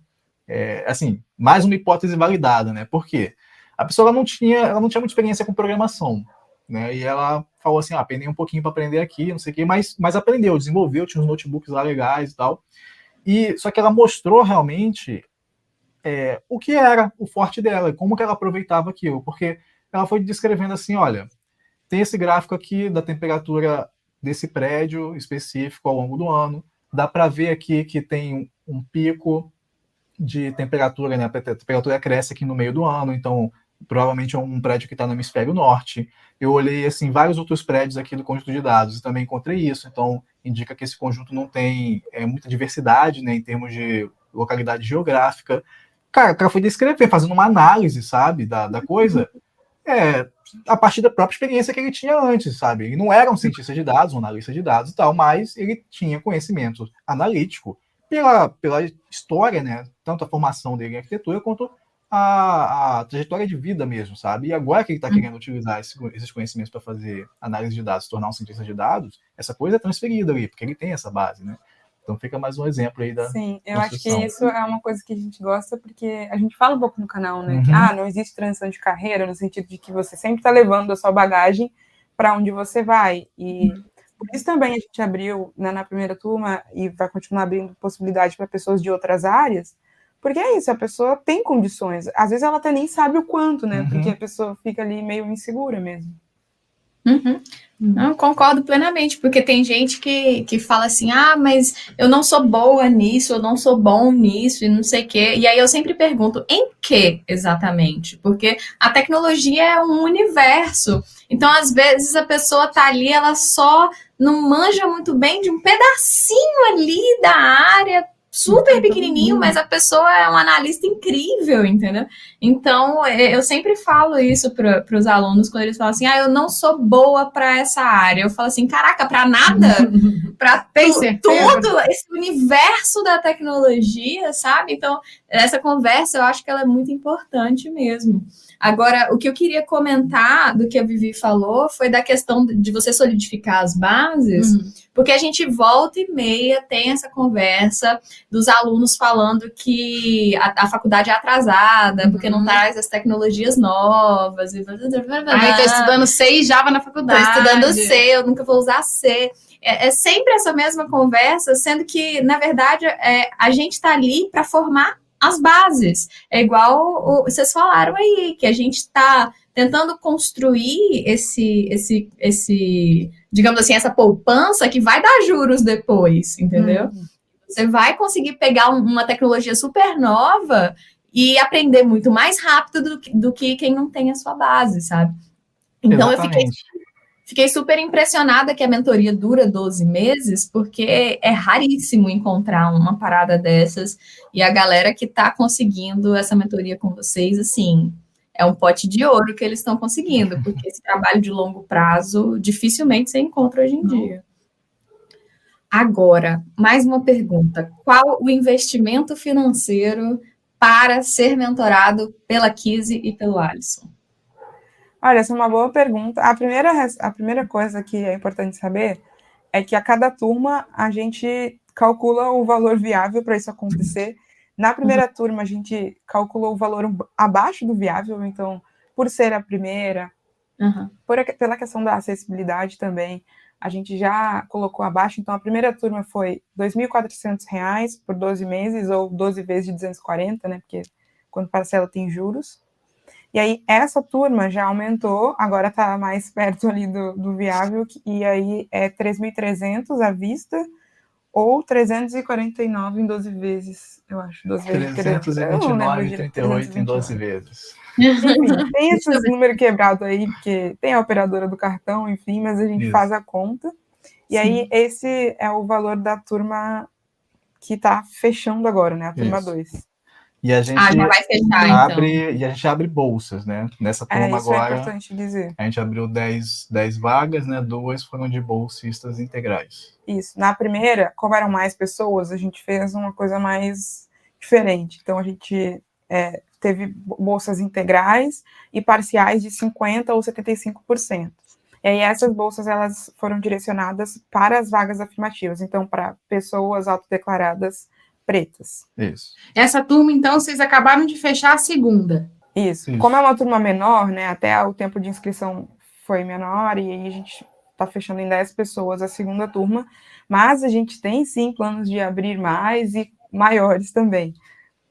Speaker 4: assim, mais uma hipótese validada, né? Por quê? A pessoa ela não tinha muita experiência com programação, né? E ela falou assim, aprendi um pouquinho para aprender aqui, não sei o quê, mas aprendeu, desenvolveu, tinha uns notebooks lá legais e tal. E só que ela mostrou realmente o que era o forte dela, como que ela aproveitava aquilo, porque ela foi descrevendo assim, olha, tem esse gráfico aqui da temperatura desse prédio específico ao longo do ano, dá para ver aqui que tem um pico de temperatura, né? A temperatura cresce aqui no meio do ano, então provavelmente é um prédio que está no hemisfério norte. Eu olhei assim vários outros prédios aqui do conjunto de dados e também encontrei isso, então indica que esse conjunto não tem muita diversidade, né, em termos de localidade geográfica. Cara, o cara foi descrever, fazendo uma análise, sabe, da coisa, a partir da própria experiência que ele tinha antes, sabe? Ele não era um cientista de dados, um analista de dados e tal, mas ele tinha conhecimento analítico pela história, né? Tanto a formação dele em arquitetura quanto a trajetória de vida mesmo, sabe? E agora que ele está querendo utilizar esses conhecimentos para fazer análise de dados, se tornar um cientista de dados, essa coisa é transferida ali, porque ele tem essa base, né? Então fica mais um exemplo aí da
Speaker 3: Sim, eu
Speaker 4: construção.
Speaker 3: acho que isso é uma coisa que a gente gosta, porque a gente fala um pouco no canal, né? Que, não existe transição de carreira, no sentido de que você sempre está levando a sua bagagem para onde você vai. E por isso também a gente abriu, né, na primeira turma e vai continuar abrindo possibilidade para pessoas de outras áreas, porque é isso, a pessoa tem condições. Às vezes ela até nem sabe o quanto, né? Porque a pessoa fica ali meio insegura mesmo.
Speaker 2: Não, concordo plenamente, porque tem gente que fala assim, mas eu não sou boa nisso, eu não sou bom nisso, e não sei o quê. E aí eu sempre pergunto, em que exatamente? Porque a tecnologia é um universo. Então, às vezes, a pessoa tá ali, ela só não manja muito bem de um pedacinho ali da área super pequenininho, mas a pessoa é um analista incrível, entendeu? Então, eu sempre falo isso para os alunos quando eles falam assim, eu não sou boa para essa área. Eu falo assim, caraca, para nada? Para todo esse universo da tecnologia, sabe? Então, essa conversa, eu acho que ela é muito importante mesmo. Agora, o que eu queria comentar do que a Vivi falou foi da questão de você solidificar as bases, porque a gente volta e meia tem essa conversa dos alunos falando que a faculdade é atrasada, porque não traz as tecnologias novas.
Speaker 1: Tô estudando C e Java na faculdade.
Speaker 2: Tô estudando C, eu nunca vou usar C. É sempre essa mesma conversa, sendo que, na verdade, a gente está ali para formar as bases. É igual vocês falaram aí, que a gente está tentando construir esse, digamos assim, essa poupança que vai dar juros depois, entendeu? Você vai conseguir pegar uma tecnologia super nova e aprender muito mais rápido do que quem não tem a sua base, sabe? Então,
Speaker 4: Exatamente.
Speaker 2: eu fiquei super impressionada que a mentoria dura 12 meses, porque é raríssimo encontrar uma parada dessas, e a galera que está conseguindo essa mentoria com vocês, assim, é um pote de ouro que eles estão conseguindo, porque esse trabalho de longo prazo dificilmente você encontra hoje em dia. Agora, mais uma pergunta. Qual o investimento financeiro para ser mentorado pela Kizzy e pelo Alisson?
Speaker 3: Olha, essa é uma boa pergunta. A primeira coisa que é importante saber é que a cada turma a gente calcula o valor viável para isso acontecer. Na primeira turma, a gente calculou o valor abaixo do viável, então, por ser a primeira, pela questão da acessibilidade também, a gente já colocou abaixo. Então, a primeira turma foi R$ 2.400 por 12 meses, ou 12 vezes de 240, né? Porque quando parcela tem juros. E aí, essa turma já aumentou, agora está mais perto ali do viável, e aí é 3.300 à vista, ou 349 em 12 vezes, eu acho.
Speaker 4: 329,38 em 12 vezes.
Speaker 3: Enfim, tem esses números quebrados aí, porque tem a operadora do cartão, enfim, mas a gente faz a conta. E aí, esse é o valor da turma que está fechando agora, né? A turma 2.
Speaker 4: E a gente
Speaker 2: já vai fechar, então.
Speaker 4: E a gente abre bolsas, né? Nessa turma
Speaker 3: isso
Speaker 4: agora.
Speaker 3: É importante dizer.
Speaker 4: A gente abriu 10 vagas, né? 2 foram de bolsistas integrais.
Speaker 3: Isso. Na primeira, como eram mais pessoas, a gente fez uma coisa mais diferente. Então, a gente teve bolsas integrais e parciais de 50% ou 75%. E aí, essas bolsas, elas foram direcionadas para as vagas afirmativas. Então, para pessoas autodeclaradas pretas.
Speaker 4: Isso.
Speaker 1: Essa turma, então, vocês acabaram de fechar a segunda.
Speaker 3: Isso. Como é uma turma menor, né? Até o tempo de inscrição foi menor, e aí a gente está fechando em 10 pessoas a segunda turma, mas a gente tem, sim, planos de abrir mais e maiores também,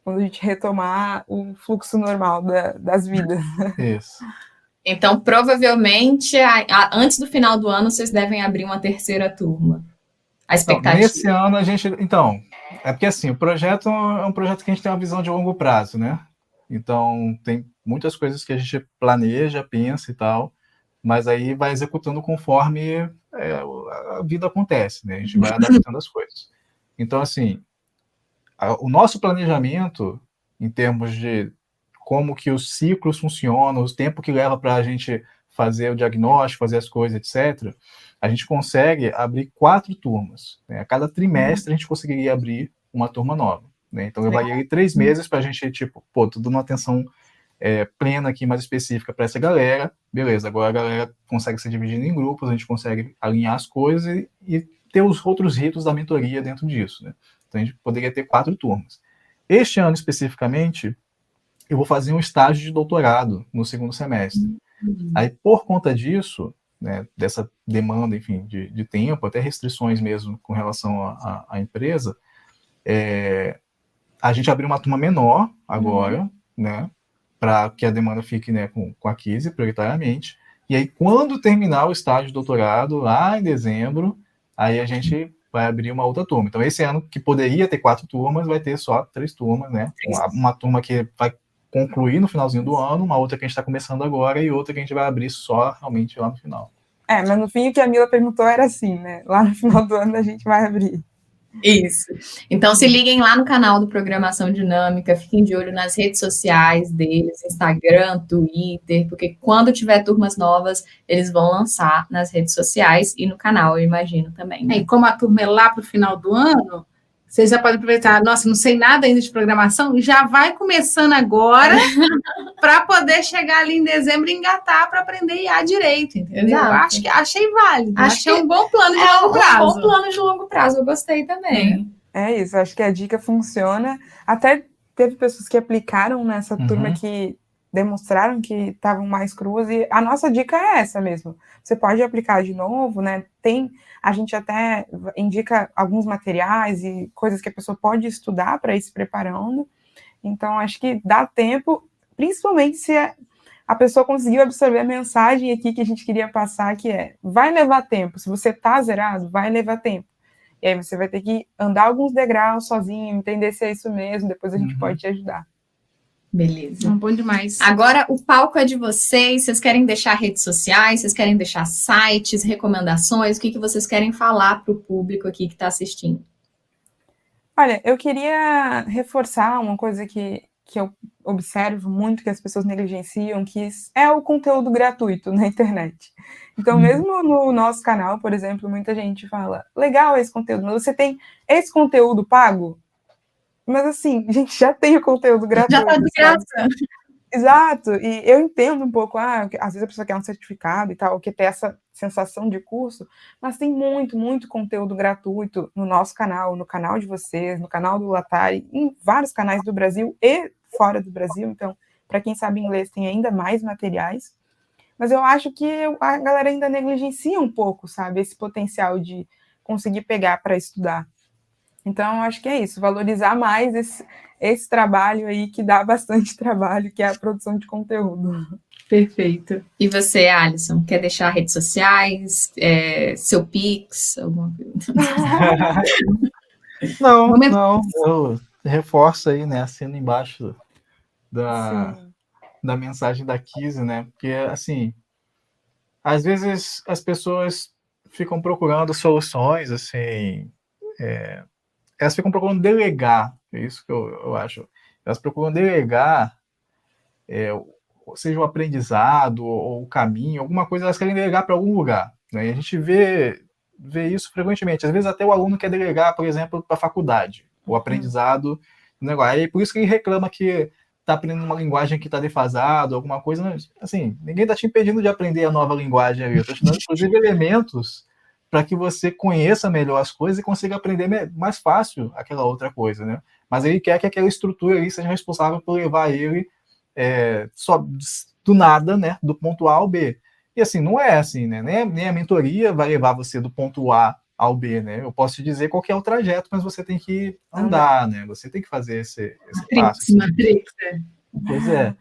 Speaker 3: quando a gente retomar o fluxo normal das vidas.
Speaker 4: Isso.
Speaker 2: Então, provavelmente, antes do final do ano, vocês devem abrir uma terceira turma. A expectativa.
Speaker 4: Nesse ano, a gente... Então, é porque, assim, o projeto é um projeto que a gente tem uma visão de longo prazo, né? Então, tem muitas coisas que a gente planeja, pensa e tal, mas aí vai executando conforme a vida acontece, né? A gente vai adaptando as coisas. Então, assim, o nosso planejamento, em termos de como que os ciclos funcionam, o tempo que leva para a gente fazer o diagnóstico, fazer as coisas, etc., a gente consegue abrir 4 turmas. Né? A cada trimestre a gente conseguiria abrir uma turma nova. Né? Então, levaria 3 meses para a gente, tudo numa atenção plena aqui, mais específica para essa galera. Beleza, agora a galera consegue se dividir em grupos, a gente consegue alinhar as coisas e ter os outros ritos da mentoria dentro disso. Né? Então, a gente poderia ter 4 turmas. Este ano, especificamente, eu vou fazer um estágio de doutorado no segundo semestre. Aí, por conta disso, né, dessa demanda, enfim, de tempo, até restrições mesmo com relação à empresa, a gente abriu uma turma menor agora, né, para que a demanda fique, né, com a Kizzy, prioritariamente. E aí, quando terminar o estágio de doutorado, lá em dezembro, aí a gente vai abrir uma outra turma. Então, esse ano, que poderia ter 4 turmas, vai ter só 3 turmas, né? Uma turma que vai concluir no finalzinho do ano, uma outra que a gente está começando agora e outra que a gente vai abrir só realmente lá no final.
Speaker 3: Mas no fim o que a Mila perguntou era assim, né? Lá no final do ano a gente vai abrir.
Speaker 2: Isso. Então, se liguem lá no canal do Programação Dinâmica, fiquem de olho nas redes sociais deles, Instagram, Twitter, porque quando tiver turmas novas, eles vão lançar nas redes sociais e no canal, eu imagino também. Né?
Speaker 1: E como a turma é lá para o final do ano, vocês já podem aproveitar, nossa, não sei nada ainda de programação, já vai começando agora para poder chegar ali em dezembro e engatar para aprender IA direito, entendeu? Achei válido, achei um bom plano de longo prazo.
Speaker 2: Um bom plano de longo prazo, eu gostei também.
Speaker 3: É isso, acho que a dica funciona. Até teve pessoas que aplicaram nessa turma que demonstraram que estavam mais cruas, e a nossa dica é essa mesmo. Você pode aplicar de novo, né? A gente até indica alguns materiais e coisas que a pessoa pode estudar para ir se preparando. Então, acho que dá tempo, principalmente se a pessoa conseguiu absorver a mensagem aqui que a gente queria passar, que vai levar tempo. Se você está zerado, vai levar tempo. E aí você vai ter que andar alguns degraus sozinho, entender se é isso mesmo, depois a gente pode te ajudar.
Speaker 2: Beleza.
Speaker 1: Bom demais.
Speaker 2: Agora o palco é de vocês. Vocês querem deixar redes sociais? Vocês querem deixar sites, recomendações? O que vocês querem falar para o público aqui que está assistindo?
Speaker 3: Olha, eu queria reforçar uma coisa que eu observo muito que as pessoas negligenciam, que é o conteúdo gratuito na internet. Então, mesmo no nosso canal, por exemplo, muita gente fala, legal esse conteúdo, mas você tem esse conteúdo pago? Mas assim, a gente já tem o conteúdo gratuito.
Speaker 1: Já está de graça.
Speaker 3: Exato, e eu entendo um pouco, às vezes a pessoa quer um certificado e tal, que tem essa sensação de curso, mas tem muito, muito conteúdo gratuito no nosso canal, no canal de vocês, no canal do Latari, em vários canais do Brasil e fora do Brasil, então, para quem sabe inglês, tem ainda mais materiais, mas eu acho que a galera ainda negligencia um pouco, sabe, esse potencial de conseguir pegar para estudar. Então, eu acho que é isso, valorizar mais esse trabalho aí que dá bastante trabalho, que é a produção de conteúdo.
Speaker 2: Perfeito. E você, Alisson, quer deixar redes sociais, seu Pix, alguma coisa?
Speaker 4: Não, eu reforço aí, né, assino embaixo da mensagem da Kizzy, né, porque, assim, às vezes as pessoas ficam procurando soluções, assim, elas ficam procurando delegar, é isso que eu acho. Elas procuram delegar, seja o aprendizado ou o caminho, alguma coisa, elas querem delegar para algum lugar. Né? E a gente vê isso frequentemente. Às vezes até o aluno quer delegar, por exemplo, para a faculdade, o aprendizado do negócio. Aí por isso que ele reclama que está aprendendo uma linguagem que está defasada, alguma coisa. Mas, assim, ninguém está te impedindo de aprender a nova linguagem ali. Eu estou te dando, inclusive, elementos para que você conheça melhor as coisas e consiga aprender mais fácil aquela outra coisa, né? Mas ele quer que aquela estrutura ali seja responsável por levar ele só do nada, né? Do ponto A ao B. E assim, não é assim, né? Nem a mentoria vai levar você do ponto A ao B, né? Eu posso te dizer qual que é o trajeto, mas você tem que andar, né? Você tem que fazer esse passo.
Speaker 1: Matrix.
Speaker 4: Pois é.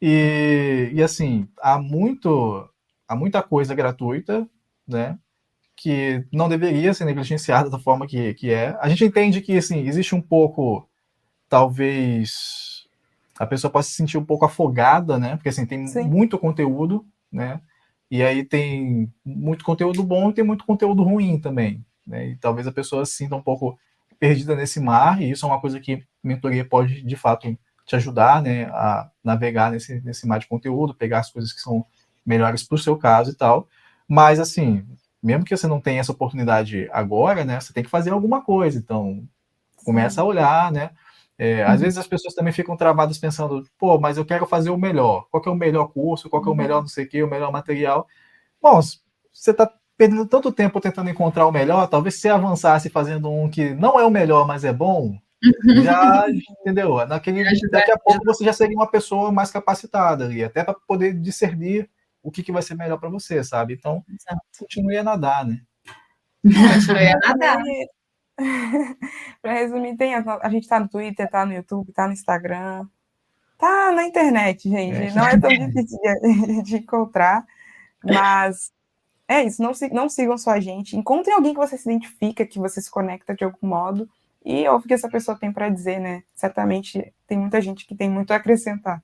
Speaker 4: E assim, há muita coisa gratuita, né? Que não deveria ser negligenciada da forma que é. A gente entende que, assim, existe um pouco, talvez, a pessoa possa se sentir um pouco afogada, né? Porque, assim, tem muito conteúdo, né? E aí tem muito conteúdo bom e tem muito conteúdo ruim também, né? E talvez a pessoa se sinta um pouco perdida nesse mar, e isso é uma coisa que a mentoria pode, de fato, te ajudar, né? A navegar nesse mar de conteúdo, pegar as coisas que são melhores para o seu caso e tal. Mas, assim, mesmo que você não tenha essa oportunidade agora, né, você tem que fazer alguma coisa. Então, começa a olhar, né? Às vezes as pessoas também ficam travadas pensando, pô, mas eu quero fazer o melhor. Qual que é o melhor curso? Qual que é o melhor não sei o quê, o melhor material? Bom, você está perdendo tanto tempo tentando encontrar o melhor, talvez se avançasse fazendo um que não é o melhor, mas é bom, já, entendeu? Daqui a pouco você já seria uma pessoa mais capacitada ali, até para poder discernir o que vai ser melhor para você, sabe? Então, continue a nadar, né?
Speaker 2: Continue a nadar.
Speaker 3: Para resumir, a gente tá no Twitter, tá no YouTube, tá no Instagram, tá na internet, gente. Não é tão difícil de encontrar, mas é isso. Não sigam só a gente. Encontrem alguém que você se identifica, que você se conecta de algum modo e ouve o que essa pessoa tem para dizer, né? Certamente tem muita gente que tem muito a acrescentar.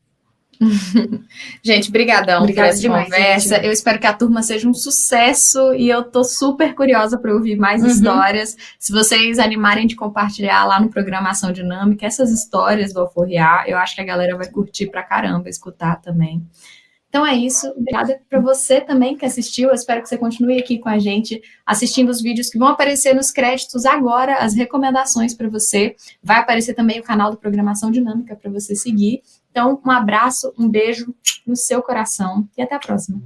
Speaker 2: Gente, brigadão por essa conversa. Gente. Eu espero que a turma seja um sucesso e eu tô super curiosa para ouvir mais histórias. Se vocês animarem de compartilhar lá no Programação Dinâmica essas histórias do Alforriá, eu acho que a galera vai curtir pra caramba escutar também. Então é isso, obrigada para você também que assistiu, eu espero que você continue aqui com a gente, assistindo os vídeos que vão aparecer nos créditos agora, as recomendações para você, vai aparecer também o canal do Programação Dinâmica para você seguir. Então, um abraço, um beijo no seu coração e até a próxima.